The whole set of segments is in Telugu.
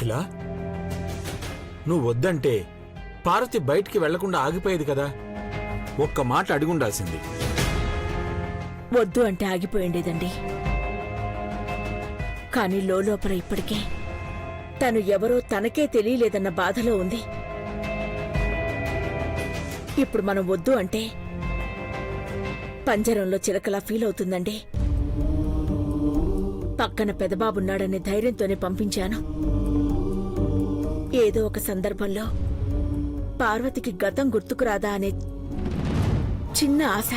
అఖిల, నువ్వు వద్దంటే పార్వతి బయటికి వెళ్లకుండా ఆగిపోయేది కదా. ఒక్క మాట అడిగుండాల్సింది. వద్దు అంటే ఆగిపోయిండేదండి. కాని లోపల ఇప్పటికే తను ఎవరో తనకే తెలియలేదన్న బాధలో ఉంది. ఇప్పుడు మనం వద్దు అంటే పంజరంలో చిలకలా ఫీల్ అవుతుందండి. పక్కన పెదబాబున్నాడనే ధైర్యంతోనే పంపించాను. ఏదో ఒక సందర్భంలో పార్వతికి గతం గుర్తుకురాదా అనే చిన్న ఆశ.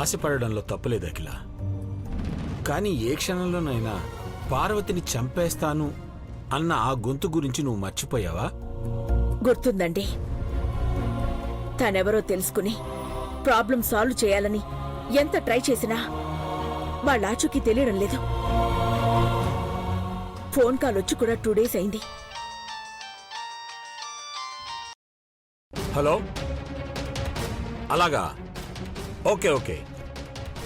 ఆశపడడంలో తప్పులేదు అఖిల. కానీ ఏ క్షణంలోనైనా పార్వతిని చంపేస్తాను అన్న ఆ గొంతు గురించి నువ్వు మర్చిపోయావా? గుర్తుందండి. తనెవరో తెలుసుకుని ప్రాబ్లం సాల్వ్ చేయాలని ఎంత ట్రై చేసినా వాళ్ళ ఆచూకీ తెలియడం లేదు. ఫోన్ కాల్ వచ్చి కూడా 2 days అయింది. హలో, అలాగా, ఓకే ఓకే,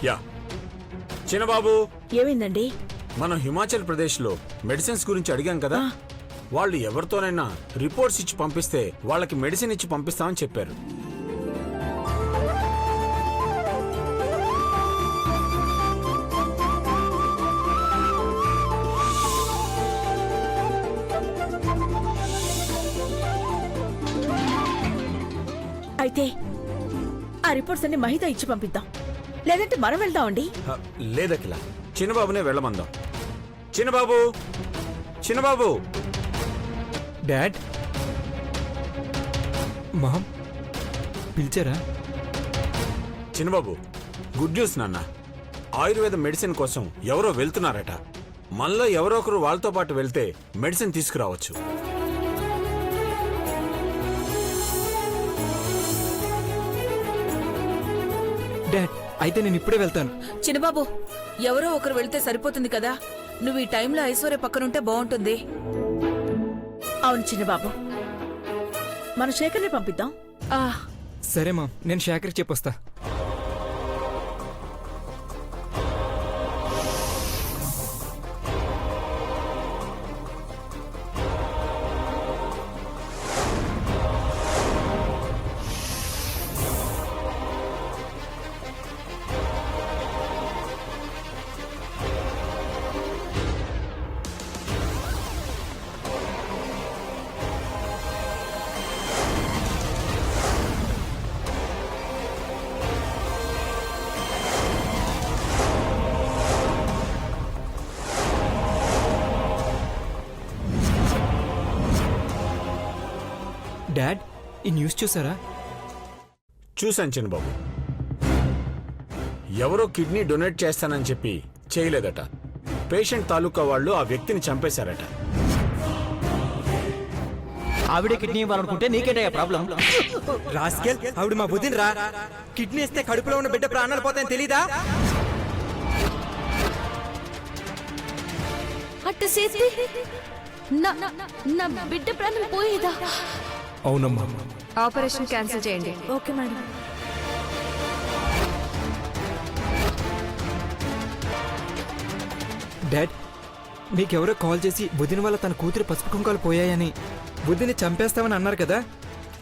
యా. చిన్నబాబు, ఏమైందండి? మనం హిమాచల్ ప్రదేశ్లో మెడిసిన్స్ గురించి అడిగాం కదా. వాళ్ళు ఎవరితోనైనా రిపోర్ట్స్ ఇచ్చి పంపిస్తే వాళ్ళకి మెడిసిన్ ఇచ్చి పంపిస్తామని చెప్పారు. అయితే ఆ రిపోర్ట్స్ అన్ని మహిత ఇచ్చి పంపిద్దాం, లేదంటే మనం వెళ్దామండి. లేదకిలా, చిన్నబాబునే వెళ్ళమందాం. చిన్నబాబు, చిన్నబాబు. డాడ్, మామ్ పిలిచారా? చిన్నబాబు, గుడ్ న్యూస్ నాన్న. ఆయుర్వేద మెడిసిన్ కోసం ఎవరో వెళ్తున్నారట. మనలో ఎవరో ఒకరు వాళ్ళతో పాటు వెళ్తే మెడిసిన్ తీసుకురావచ్చు. డాడ్, అయితే నేను ఇప్పుడే వెళ్తాను. చిన్నబాబు, ఎవరో ఒకరు వెళ్తే సరిపోతుంది కదా. నువ్వు ఈ టైంలో ఐశ్వర్య పక్కనుంటే బాగుంటుంది. అవును చిన్నబాబు, మన శేఖర్ని పంపిద్దాం. సరే మామ్, నేను శేఖర్ చెప్పొస్తా. డాడ్, ఈ న్యూస్ చూసారా? చూశాను చిన్నబాబు. ఎవరో కిడ్నీ డొనేట్ చేస్తానని చెప్పి చేయలేదట. పేషెంట్ తాలూకా వాళ్ళు ఆ వ్యక్తిని చంపేశారట. ఆవిడే కిడ్నీ ఇవ్వాలనుకుంటే నీకేటయ్యా ప్రాబ్లం? రాస్కెల్, ఆవిడ మా బుద్ధిని రా. కిడ్నీ ఇస్తే కడుపులో ఉన్న బిడ్డ ప్రాణాలు పోతాయని తెలీదా? అట్ట చేసి నా బిడ్డ ప్రాణం పోయేదా? అవునమ్మా. ఆపరేషన్ క్యాన్సిల్ చేయండి. Okay madam. డాడ్, మీకెవరో కాల్ చేసి బుద్ధిని వల్ల తన కూతురు పసుపు కుంకాలు పోయాయని, బుద్ధిని చంపేస్తామని అన్నారు కదా?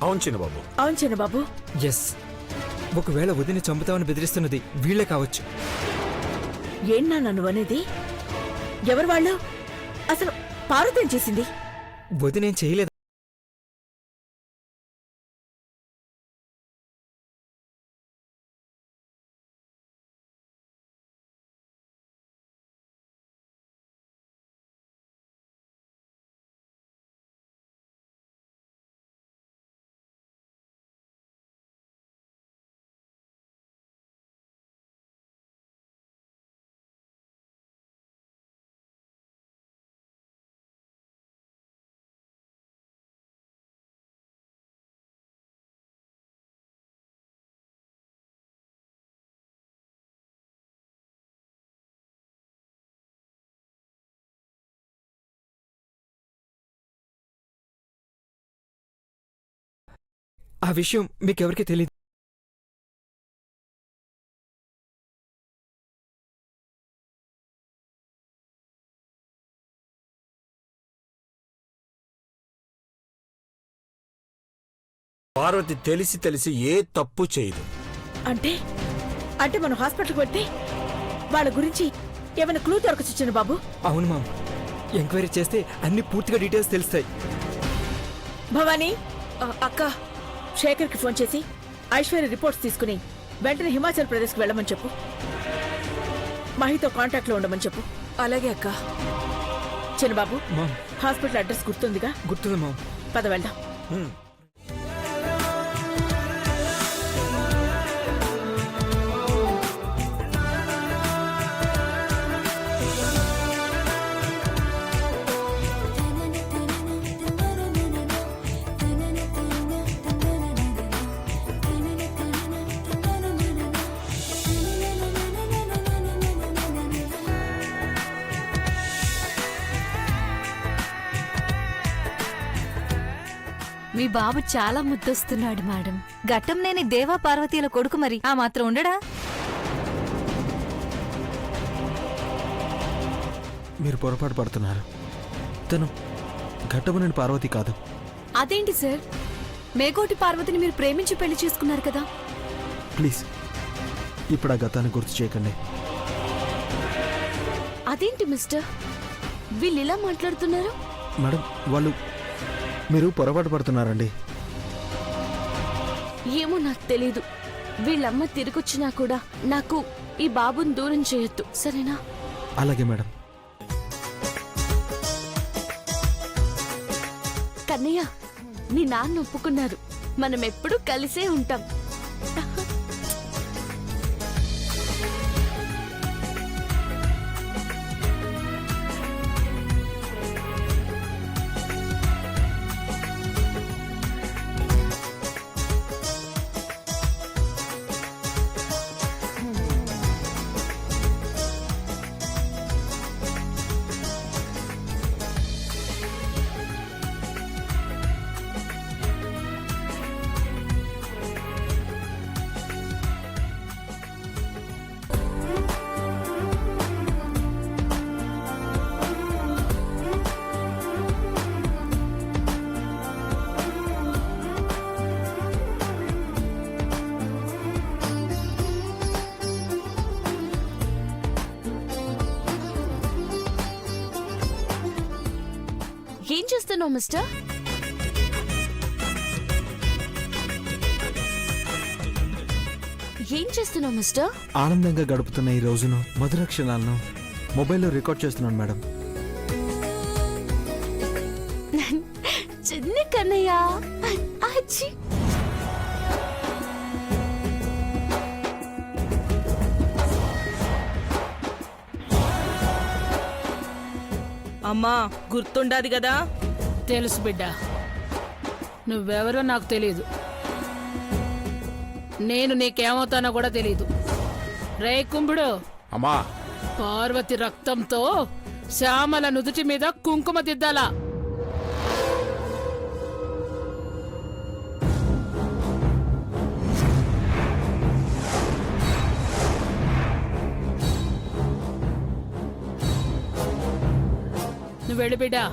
అవును చిన్నబాబు. అవును చిన్నబాబు. ఎస్. ఒకవేళ బుద్ధిని చంపుతామని బెదిరిస్తున్నది వీళ్లే కావచ్చు. ఏంటన్నా నువ్వు అనేది? ఎవరు వాళ్ళు? అసలు పార్వతి ఏం చేసింది? బుద్ధినేం చేయలేదు. ఆ విషయం మీకెవరికి తెలీదు. పార్వతి తెలిసి తెలిసి ఏ తప్పు చేయదు. అంటే అంటే మనం హాస్పిటల్కి వెళ్తే వాళ్ళ గురించి ఏమైనా క్లూ దొరకచ్చు బాబు. అవును మామ్, ఎంక్వైరీ చేస్తే అన్ని పూర్తిగా డీటెయిల్స్ తెలుస్తాయి. భవానీ, అక్క, శేఖర్కి ఫోన్ చేసి ఐశ్వర్య రిపోర్ట్స్ తీసుకుని వెంటనే హిమాచల్ ప్రదేశ్కి వెళ్ళమని చెప్పు. మహితో కాంటాక్ట్లో ఉండమని చెప్పు. అలాగే అక్క. చిన్నబాబు, మామ్, హాస్పిటల్ అడ్రస్ గుర్తుందిగా? గుర్తుంది మామ్. పద వెళ్దాం. మీ బాబు చాలా ముద్దొస్తున్నాడు మేడం. ఘట్టం లేని దేవా పార్వతీల కొడుకు, మరి ఆ మాత్రం ఉండడా? మీరు పొరపాటు పడుతున్నారు. తను ఘట్టమనేని పార్వతి కాదు. అదేంటి సార్, మేకోటి పార్వతిని మీరు ప్రేమించి పెళ్లి చేసుకున్నారు కదా? ప్లీజ్ ఇప్పుడు ఆ గతాన్ని గుర్తు చేయకండి. అదేంటి మిస్టర్, వీళ్ళు ఇలా మాట్లాడుతున్నారు? మేడం, వాళ్ళు మీరు పొరపాటు పడుతున్నారండి. ఏమో నాకు తెలీదు. వీళ్ళమ్మ తిరిగొచ్చినా కూడా నాకు ఈ బాబుని దూరం చేయొద్దు, సరేనా? అలాగే మేడం. కన్నయ్య, నీ నాన్న ఒప్పుకున్నారు. మనం ఎప్పుడూ కలిసే ఉంటాం. ఏం చేస్తున్నావు మిస్టర్? ఏం చేస్తున్నావు మిస్టర్? ఆనందంగా గడుపుతున్న ఈ రోజును, మధుర క్షణాలను మొబైల్లో రికార్డ్ చేస్తున్నాను మేడం. చిన్ని కన్నయ్య, అచ్చి. అమ్మా, గుర్తుండాది కదా? తెలుసు బిడ్డ, నువ్వెవరో నాకు తెలియదు. నేను నీకేమవుతానో కూడా తెలీదు. రే కుంభుడు, అమ్మా, పార్వతి రక్తంతో శ్యామల నుదుటి మీద కుంకుమ దిద్దాలా? నువ్వు వెళ్ళు బిడ్డా.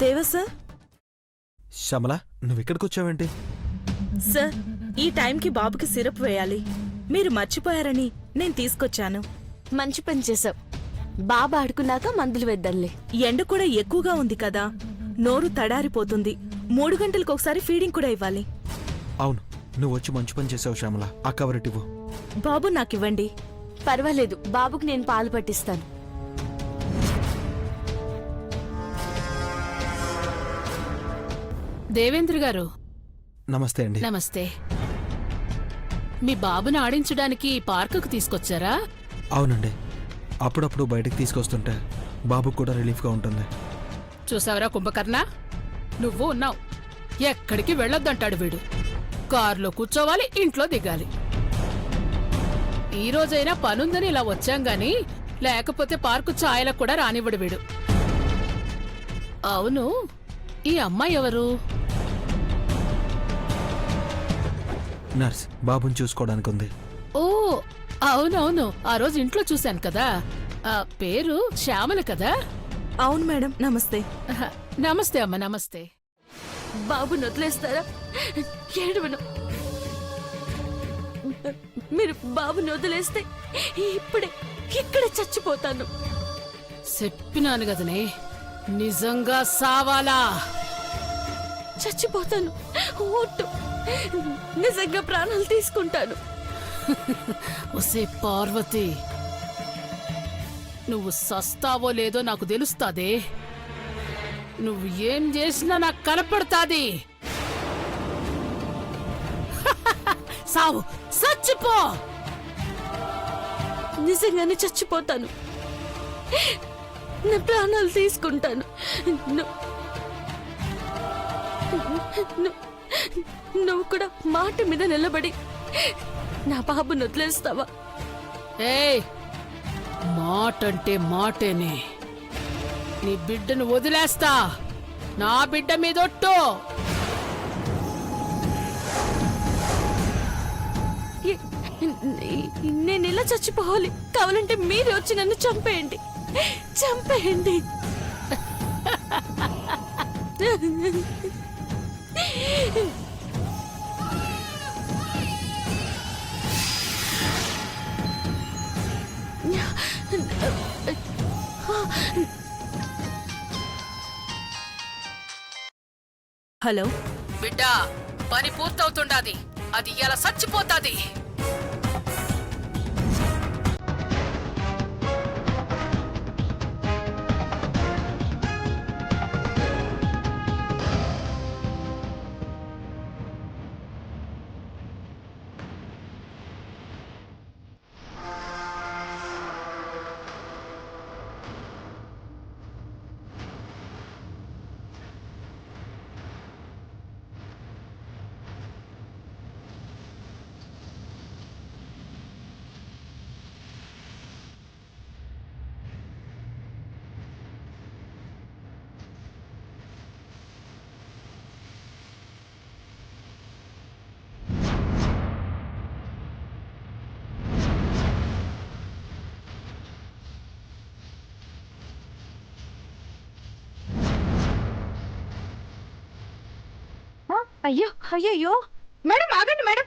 దేవ సార్. శ్యామల, నువ్వు ఇక్కడికి వచ్చావేంటి? సార్, ఈ టైంకి బాబుకి సిరప్ వేయాలి. మీరు మర్చిపోయారని నేను తీసుకొచ్చాను. మంచి పని చేసావు. బాబా ఆడుకున్నాక మందులు వేద్దాంలే. ఎండ కూడా ఎక్కువగా ఉంది కదా, నోరు తడారిపోతుంది. 3 గంటలకు ఒకసారి ఫీడింగ్ కూడా ఇవ్వాలి. అవును, నువ్వు వచ్చి మంచి పని చేసావు శ్యామల. ఆ కవర్ ఇవ్వు. బాబు నాకివ్వండి. పర్వాలేదు, బాబుకి నేను పాలు పట్టిస్తాను. దేవేంద్ర గారు, నమస్తే అండి. నమస్తే. మీ బాబుని ఆడించడానికి పార్కుకు తీసుకొచ్చారా? అవునండి, అప్పుడప్పుడు బయటకు తీసుకొస్తుంటే బాబుకు కూడా రిలీఫ్గా ఉంటుంది. చూసావరా కుంభకర్ణ, నువ్వు ఉన్నావు. ఎక్కడికి వెళ్ళొద్దంటాడు వీడు. కారులో కూర్చోవాలి, ఇంట్లో దిగాలి. ఈ రోజైనా పనుందని ఇలా వచ్చాం గాని లేకపోతే పార్కు ఛాయలకు కూడా రానివ్వడు వీడు. అవును, ఈ అమ్మాయి ఎవరు? నర్స్, బాబుని చూసుకోవడానికి ఉంది. ఓ అవునవును, ఆ రోజు ఇంట్లో చూశాను కదా. ఆ పేరు శ్యామల కదా? అవును మేడం, నమస్తే. అహ, నమస్తే అమ్మ, నమస్తే. బాబుని వదిలేస్తారా? ఏడవను. మీరు బాబుని వదిలేస్తే ఇప్పుడే ఇక్కడే చచ్చిపోతాను. చెప్పినాను కదనే, నిజంగా సావాలా? చచ్చిపోతాను. ఒట్టు. నిజంగా ప్రాణాలు తీసుకుంటాను. ఒసే పార్వతి, నువ్వు సస్తావో లేదో నాకు తెలుస్తాదే. నువ్వు ఏం చేసినా నాకు కనపడతాది. సావు, చచ్చిపో. నిజంగానే చచ్చిపోతాను. నా ప్రాణాలు తీసుకుంటాను. నువ్వు కూడా మాట మీద నిలబడి నా బాబుని వదిలేస్తావా? ఏయ్, మాటంటే మాటేనే. నీ బిడ్డను వదిలేస్తా. నా బిడ్డ మీదొట్టు. నేను ఇలా చచ్చిపోవాలి. కావాలంటే మీరే వచ్చి నన్ను చంపేయండి. చంపేయండి. హలో బిడ్డ, పని పూర్తవుతుండాది. అది ఇలా చచ్చిపోతాది. అయ్యో అయ్యో మేడం, ఆగండి మేడం.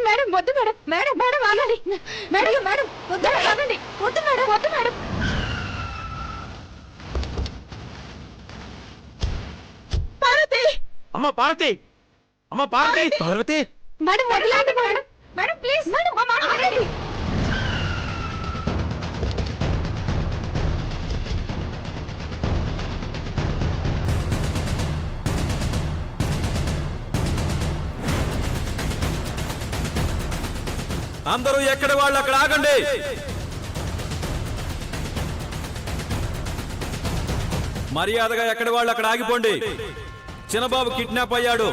మేడం వద్దు మేడం. మేడం మేడం ఆగండి. మేడం మేడం వద్దు, ఆగండి. వద్దు మేడం, వద్దు మేడం. పార్వతి, అమ్మ పార్వతి, అమ్మ పార్వతి, పార్వతి. మేడం వదిలేండి మేడం. మేడం ప్లీజ్ మేడం, మా మాట వినండి. అందరూ ఎక్కడ వాళ్ళు అక్కడ ఆగండి. మర్యాదగా ఎక్కడ వాళ్ళు అక్కడ ఆగిపోండి. చిన్నబాబు కిడ్నాప్ అయ్యాడు.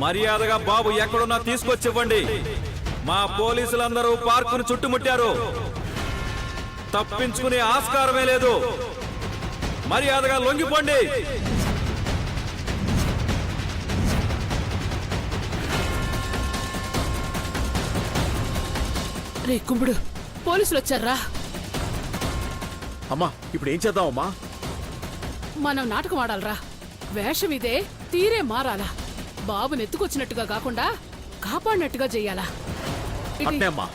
మర్యాదగా బాబు ఎక్కడున్నా తీసుకొచ్చివ్వండి. మా పోలీసులందరూ పార్కును చుట్టుముట్టారు. తప్పించుకునే ఆస్కారమే లేదు. మర్యాదగా లొంగిపోండి. రే కుంభుడు, పోలీసులు వచ్చారా? అమ్మా ఇప్పుడు ఏం చేద్దామమ్మా? మనం నాటకం ఆడాలరా. వేషం ఇదే, తీరే మారాలా. బాబుని ఎత్తుకొచ్చినట్టుగా కాకుండా కాపాడినట్టుగా చెయ్యాలా. అట్నే అమ్మా.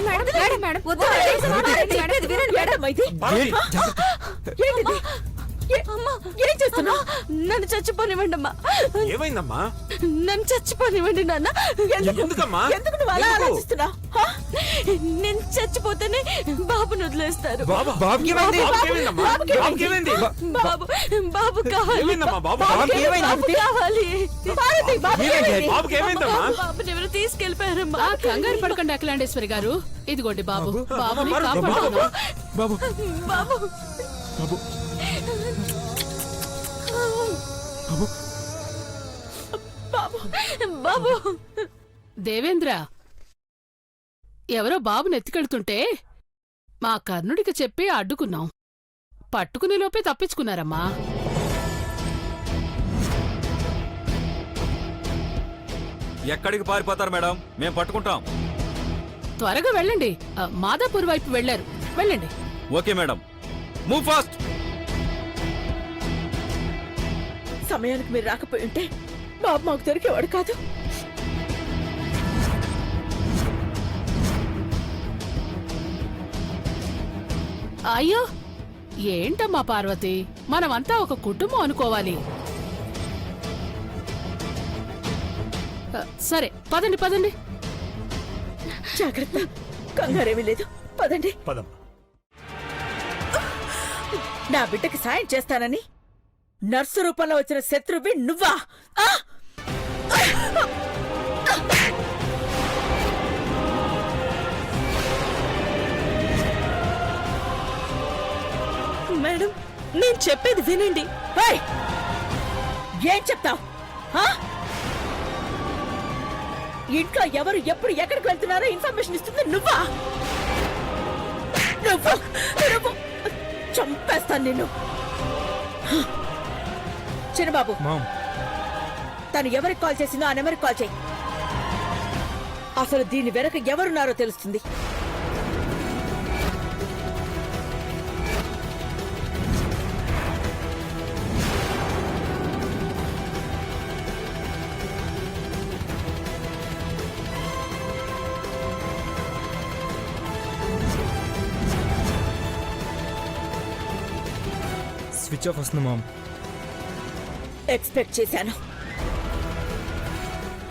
మేడం మేడం వద్దు. చెప్పేది వినండి మేడం. ఇది ఏంటిది? అమ్మా, ఏం చేస్తున్నావు? నన్ను చచ్చిపోనివ్వండి అమ్మా. ఏమైందమ్మా? నన్ను చచ్చిపోనివ్వండి నాన్న. ఎందుకమ్మా? ఎందుకు నువ్వు అలా ఆలోచిస్తున్నావు? నేను చచ్చిపోతేనే బాబుని వదిలేస్తారు. బాబుకి ఏమైంది? బాబు బాబు కావాలి. ఏమైందమ్మా? బాబు బాబు కావాలి. బాబుకి ఏమైందమ్మా? బాబుని ఎవరు తీసుకెళ్లిపోయారమ్మా. ఆ కంగారు పడకండి అఖిలాండేశ్వరి గారు. ఇదిగోండి బాబు, బాబుని కాపాడుతున్నాం. బాబు బాబు బాబు బాబు బాబు బాబు దేవేంద్ర, ఎవరో బాబుని ఎత్తుకెళ్తుంటే మా కర్ణుడికి చెప్పి అడ్డుకున్నాం. పట్టుకునే లోపే తప్పించుకున్నారమ్మా. ఎక్కడికి పారిపోతారు మేడం, మేము పట్టుకుంటాం. త్వరగా వెళ్ళండి. మాదాపూర్ వైపు వెళ్ళారు, వెళ్ళండి. Okay madam, move fast. సమయానికి మీరు రాకపోయి ఉంటే బాబు మాకు దొరికేవాడు కాదు. అయ్యో, ఏంటమ్మా పార్వతి, మనమంతా ఒక కుటుంబం అనుకోవాలి. సరే పదండి పదండి. జాగ్రత్త, కంగారేమీ లేదు. పదండి. పదం. నా బిడ్డకి సాయం చేస్తానని నర్సు రూపంలో వచ్చిన శత్రువి నువ్వా? ఆ! మేడం, నేను చెప్పేది వినండి. ఏయ్! ఏం చెప్తావ్? ఆ? ఇంట్లో ఎవరు ఎప్పుడు ఎక్కడికి వెళ్తున్నారో ఇన్ఫర్మేషన్ ఇస్తుంది నువ్వా? నువ్వు నువ్వు చంపేస్తాను నిన్ను. చిన్నబాబు, మామ్, తను ఎవరికి కాల్ చేసిందో ఆ నెంబర్కి కాల్ చేయి. అసలు దీని వెనక ఎవరున్నారో తెలుస్తుంది. స్విచ్ ఆఫ్ వస్తుంది మామ్. ఎక్స్పెక్ట్ చేశాను.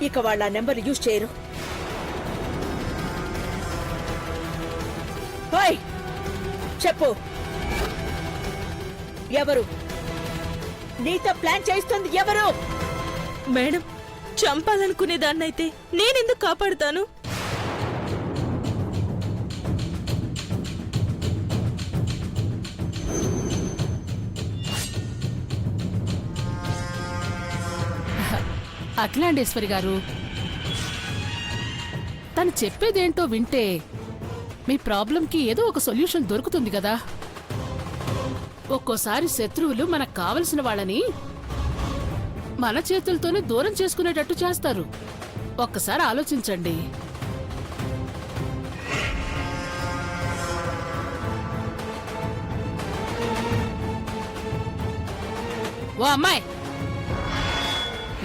ఇక వాళ్ళ నెంబర్ యూజ్ చేయరు. ఓయ్, చెప్పు, ఎవరు నీతో ప్లాన్ చేస్తుంది? ఎవరు? మేడం, చంపాలనుకునే దాన్నైతే నేనెందుకు కాపాడుతాను? అఖిలాండేశ్వరి గారు, తను చెప్పేదేంటో వింటే మీ ప్రాబ్లంకి ఏదో ఒక సొల్యూషన్ దొరుకుతుంది కదా. ఒక్కోసారి శత్రువులు మనకు కావలసిన వాళ్ళని మన చేతులతోనే దూరం చేసుకునేటట్టు చేస్తారు. ఒక్కసారి ఆలోచించండి. ఓ అమ్మాయి,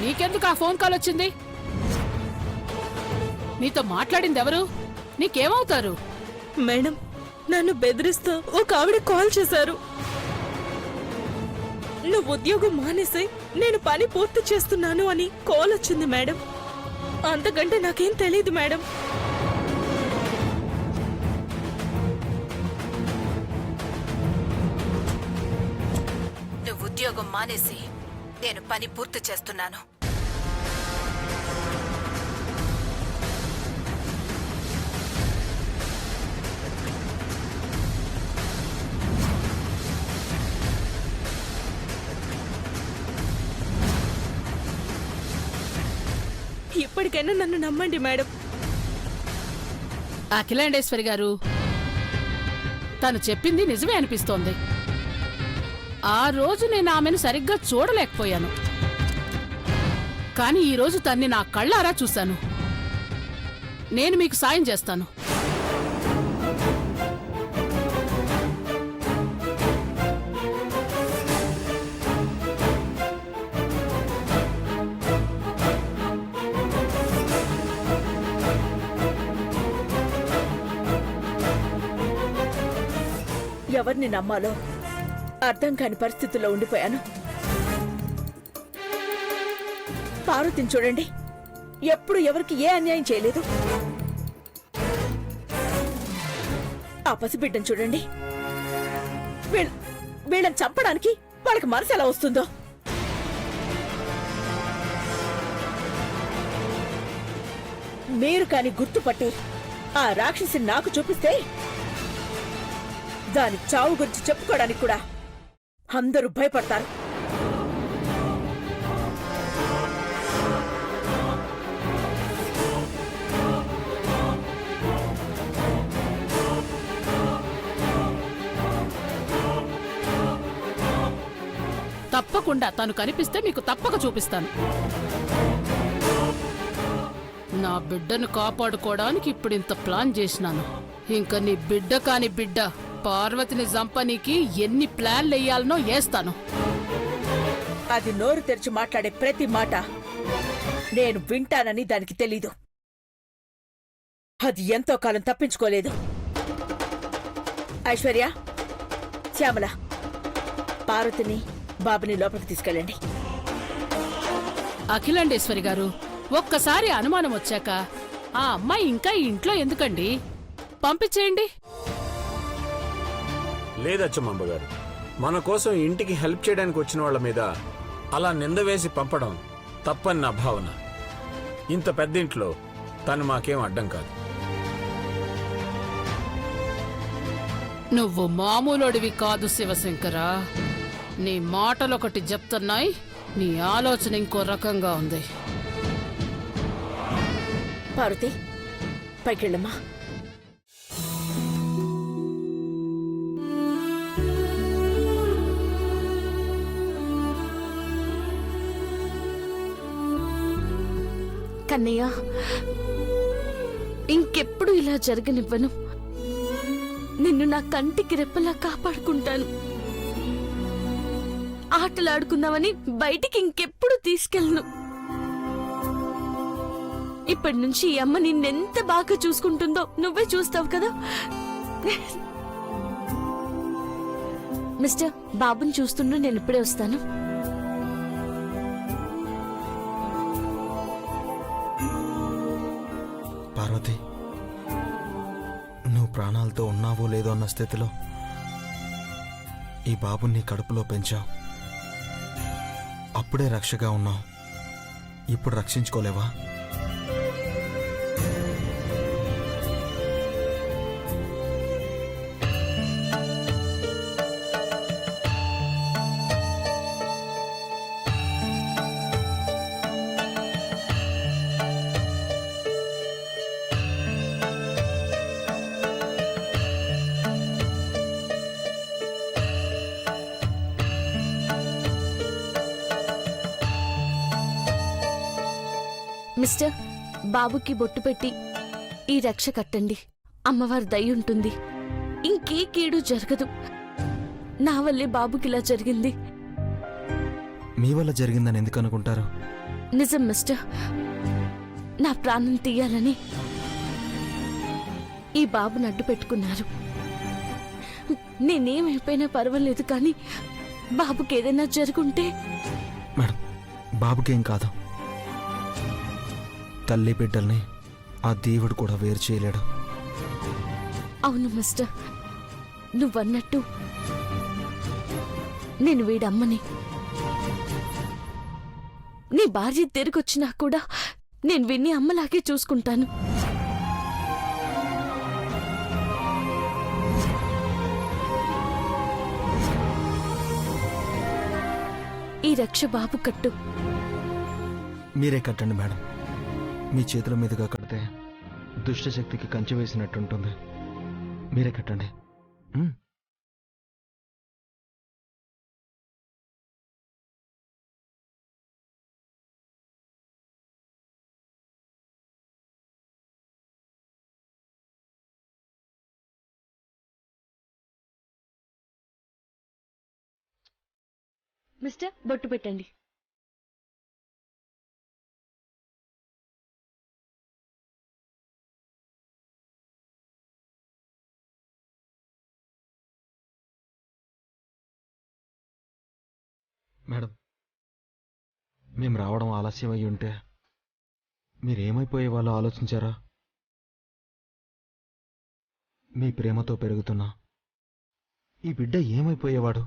నీకెందుకు ఆ ఫోన్ కాల్ వచ్చింది? నీతో మాట్లాడింది ఎవరు? నీకేమవుతారు? మేడం, నన్ను బెదిరిస్తూ ఒక ఆవిడ కాల్ చేశారు. నువ్వు ఉద్యోగం మానేసి నేను పని పూర్తి చేస్తున్నాను అని కాల్ వచ్చింది మేడం. అంతకంటే నాకేం తెలియదు మేడం. నువ్వు ఉద్యోగం మానేసి నేను పని పూర్తి చేస్తున్నాను. ఇప్పటికైనా నన్ను నమ్మండి మేడం. అఖిలాండేశ్వరి గారు, తను చెప్పింది నిజమే అనిపిస్తోంది. ఆ రోజు నేను ఆమెను సరిగ్గా చూడలేకపోయాను, కానీ ఈరోజు తన్ని నా కళ్ళారా చూశాను. నేను మీకు సాయం చేస్తాను. ఎవరిని నమ్మాలో అర్థం కాని పరిస్థితుల్లో ఉండిపోయాను. పార్వతిని చూడండి, ఎప్పుడు ఎవరికి ఏ అన్యాయం చేయలేదు. ఆ పసిబిడ్డను చూడండి, వీళ్ళని చంపడానికి వాళ్ళకి మనసు ఎలా వస్తుందో. మీరు కాని గుర్తుపట్టి ఆ రాక్షసిని నాకు చూపిస్తే దాని చావు గురించి చెప్పుకోవడానికి కూడా అందరూ భయపడతారు. తప్పకుండా తను కనిపిస్తే మీకు తప్పక చూపిస్తాను. నా బిడ్డను కాపాడుకోవడానికి ఇప్పుడు ఇంత ప్లాన్ చేసినాను. ఇంకా నీ బిడ్డ కాని బిడ్డ పార్వతిని చంపనీకి ఎన్ని ప్లాన్లు వేయాలనో వేస్తాను. అది నోరు తెరిచి మాట్లాడే ప్రతి మాట నేను వింటానని దానికి తెలీదు. అది ఎంతో కాలం తప్పించుకోలేదు. ఐశ్వర్య, శ్యామల, పార్వతిని బాబుని లోపలికి తీసుకెళ్ళండి. అఖిలాండేశ్వరి గారు, ఒక్కసారి అనుమానం వచ్చాక ఆ అమ్మాయి ఇంకా ఈ ఇంట్లో ఎందుకండి? పంపించేయండి. లేదచ్చమ్మ గారు, మన కోసం ఇంటికి హెల్ప్ చేయడానికి వచ్చిన వాళ్ళ మీద అలా నింద వేసి పంపడం తప్పని నా భావన. ఇంత పెద్ద ఇంట్లో తను మాకేం అడ్డం కాదు. నువ్వు మామూలుడివి కాదు శివశంకరా. నీ మాటలొకటి చెప్తున్నాయి, నీ ఆలోచన ఇంకో రకంగా ఉంది. పార్వతి, పైకెళ్ళమ్మా. కన్నయ్య, ఇంకెప్పుడు ఇలా జరగనివ్వను. నిన్ను నా కంటికి రెప్పలా కాపాడుకుంటాను. ఆటలాడుకుందామని బయటికి ఇంకెప్పుడు తీసుకెళ్ళను. ఇప్పటి నుంచి ఈ అమ్మ నిన్నెంత బాగా చూసుకుంటుందో నువ్వే చూస్తావు కదా. మిస్టర్, బాబుని చూస్తుండో, నేను ఇప్పుడే వస్తాను. పార్వతి, నువ్వు ప్రాణాలతో ఉన్నావో లేదో అన్న స్థితిలో ఈ బాబుని కడుపులో పెంచావు. అప్పుడే రక్షగా ఉన్నావు, ఇప్పుడు రక్షించుకోలేవా? మిస్టర్, బాబుకి బొట్టు పెట్టి ఈ రక్ష కట్టండి. అమ్మవారి దయ ఉంటుంది. ఇంకే కీడు జరగదు. నా వల్లే బాబుకిలా జరిగింది. మీ వల్ల జరిగిందని ఎందుకు అనుకుంటారు? నిజం మిస్టర్, నా ప్రాణం తీయాలని ఈ బాబుని అడ్డు పెట్టుకున్నారు. నేనేమైపోయినా పర్వాలేదు, కానీ బాబుకి ఏదైనా జరుగుంటే. మేడం, బాబుకేం కాదు. తల్లి బిడ్డల్ని ఆ దేవుడు కూడా వేరు చేయలేడు. అవును మిస్టర్, నువ్వన్నట్టు నేను వీడమ్మని. నీ భార్య తిరిగొచ్చినా కూడా నేను వీడిని అమ్మలాగే చూసుకుంటాను. ఈ రక్ష బాబు కట్టు. మీరే కట్టండి మేడం. మీ చేతుల మీదుగా కడితే దుష్టశక్తికి కంచె వేసినట్టుంటుంది. మీరే కట్టండి. మిస్టర్, బొట్టు పెట్టండి. మేడం, మేము రావడం ఆలస్యం అయ్యి ఉంటే మీరేమైపోయే వాళ్ళు ఆలోచించారా? మీ ప్రేమతో పెరుగుతున్నా ఈ బిడ్డ ఏమైపోయేవాడు?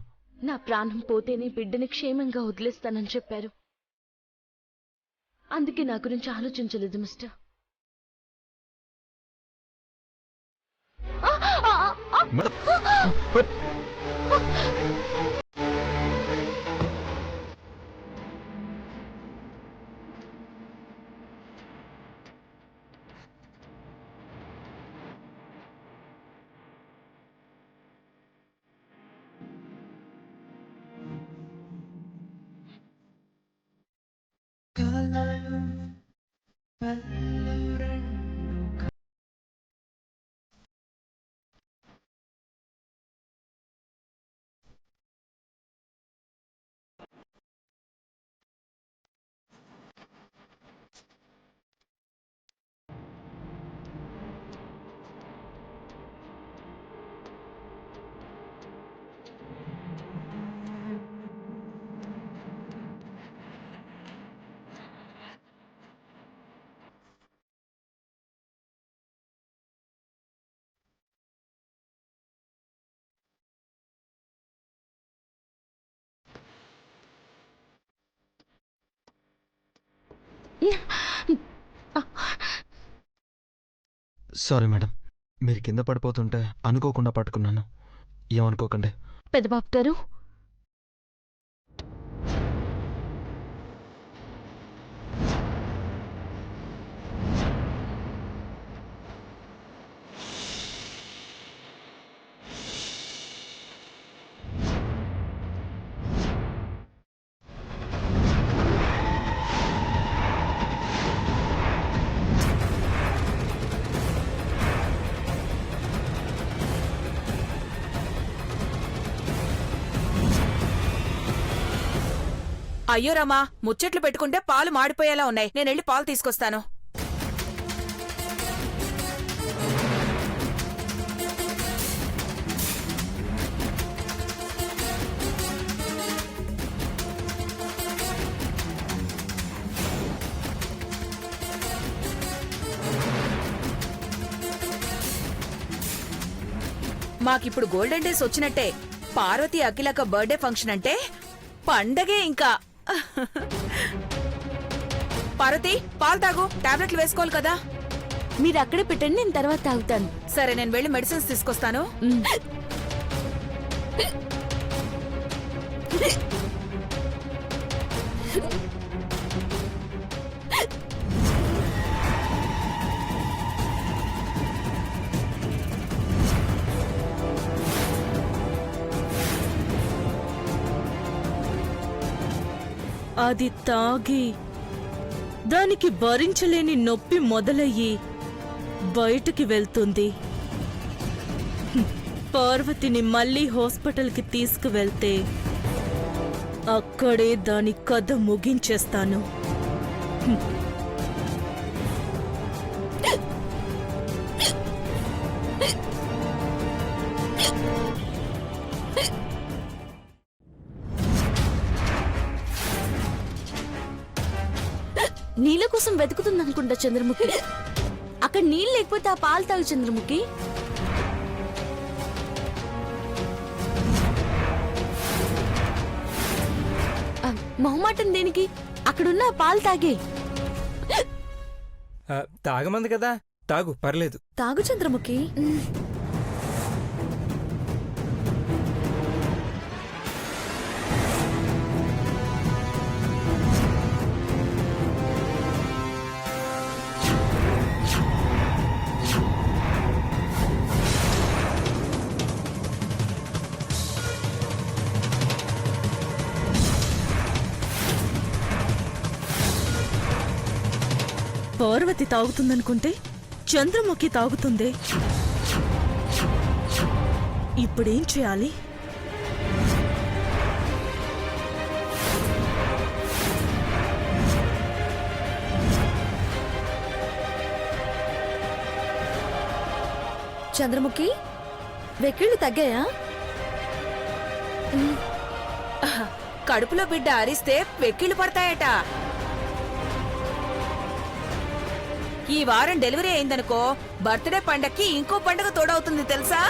నా ప్రాణం పోతేనే బిడ్డని క్షేమంగా వదిలేస్తానని చెప్పారు. అందుకే నా గురించి ఆలోచించలేదు మిస్టర్. సారీ మేడం, మీరు కింద పడిపోతుంటే అనుకోకుండా పట్టుకున్నాను. ఏమనుకోకండి. పెద్దబాబు గారు, అయ్యో రామా, ముచ్చట్లు పెట్టుకుంటే పాలు మాడిపోయేలా ఉన్నాయి. నేనెళ్ళి పాలు తీసుకొస్తాను. మాకిప్పుడు గోల్డెన్ డేస్ వచ్చినట్టే. పార్వతి అఖిలక బర్త్డే ఫంక్షన్ అంటే పండగే ఇంకా. పార్వతి, పాలు తాగు. టాబ్లెట్లు వేసుకోవాలి కదా. మీరు అక్కడే పెట్టండి, నేను తర్వాత తాగుతాను. సరే, నేను వెళ్ళి మెడిసిన్స్ తీసుకొస్తాను. అది తాగి దానికి భరించలేని నొప్పి మొదలయ్యి బయటికి వెళ్తుంది. పార్వతిని మళ్ళీ హాస్పిటల్కి తీసుకువెళ్తే అక్కడే దాని కథ ముగించేస్తాను. నీళ్ళ కోసం వెతుకుతుందనుకుంటా చంద్రముఖి. అక్కడ నీళ్ళు లేకపోతే ఆ పాలు తాగు చంద్రముఖి. మొహమాటం దేనికి? అక్కడున్న ఆ పాలు తాగే. తాగమంది కదా, తాగు, పర్లేదు. తాగు చంద్రముఖి. పార్వతి తాగుతుందనుకుంటే చంద్రముఖి తాగుతుంది. ఇప్పుడేం చేయాలి? చంద్రముఖి, వెక్కిళ్ళు తగ్గాయా? కడుపులో బిడ్డ అరిస్తే వెక్కిళ్ళు పడతాయట. ఈ వారం డెలివరీ అయిందనుకో, బర్త్డే పండక్కి ఇంకో పండగ తోడవుతుంది తెలుసా?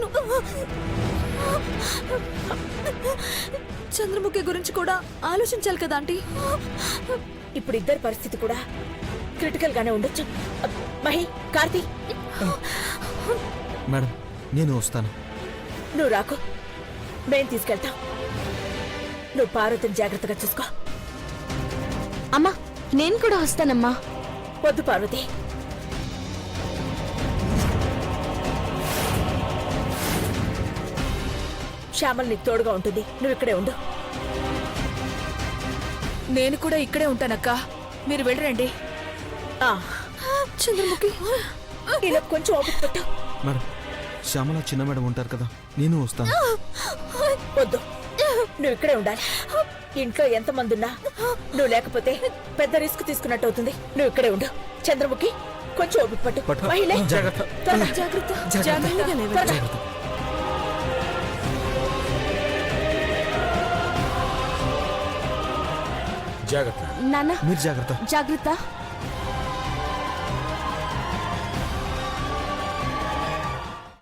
అవును. చంద్రముఖి గురించి కూడా ఆలోచించాలి కదా ఆంటీ. ఇప్పుడు ఇద్దరి పరిస్థితి కూడా క్రిటికల్ గానే ఉండొచ్చు. మహి, కార్తీ, మేడం నేను వస్తాను. నువ్వు రాకు, మేం తీసుకెళ్తాం. నువ్వు పార్వతిని జాగ్రత్తగా చూసుకో. అమ్మా నేను కూడా వస్తానమ్మా. వద్దు పార్వతి, శ్యామల్ నీకు తోడుగా ఉంటుంది. నువ్వు ఇక్కడే ఉండు. నేను కూడా ఇక్కడే ఉంటానక్క, మీరు వెళ్ళరండి. ఆ, చంద్రముఖి ఇలా కొంచెం ఓపిక పెట్టు. మేడం శ్యామల చిన్న మేడం ఉంటారు కదా, నేను వస్తాను. వద్దు, నువ్వు ఇక్కడే ఉండాలి. ఇంట్లో ఎంతమంది ఉన్నా నువ్వు లేకపోతే పెద్ద రిస్క్ తీసుకున్నట్టు అవుతుంది. నువ్వు ఇక్కడే ఉండు. చంద్రముఖి కొంచెం ఓపిక పట్టు. పట్టు. మహిళ, జాగ్రత్త. త్వరగా. జాగ్రత్త. త్వరగా. జాగ్రత్త. నాన్న మీరు జాగ్రత్త. జాగ్రత్త.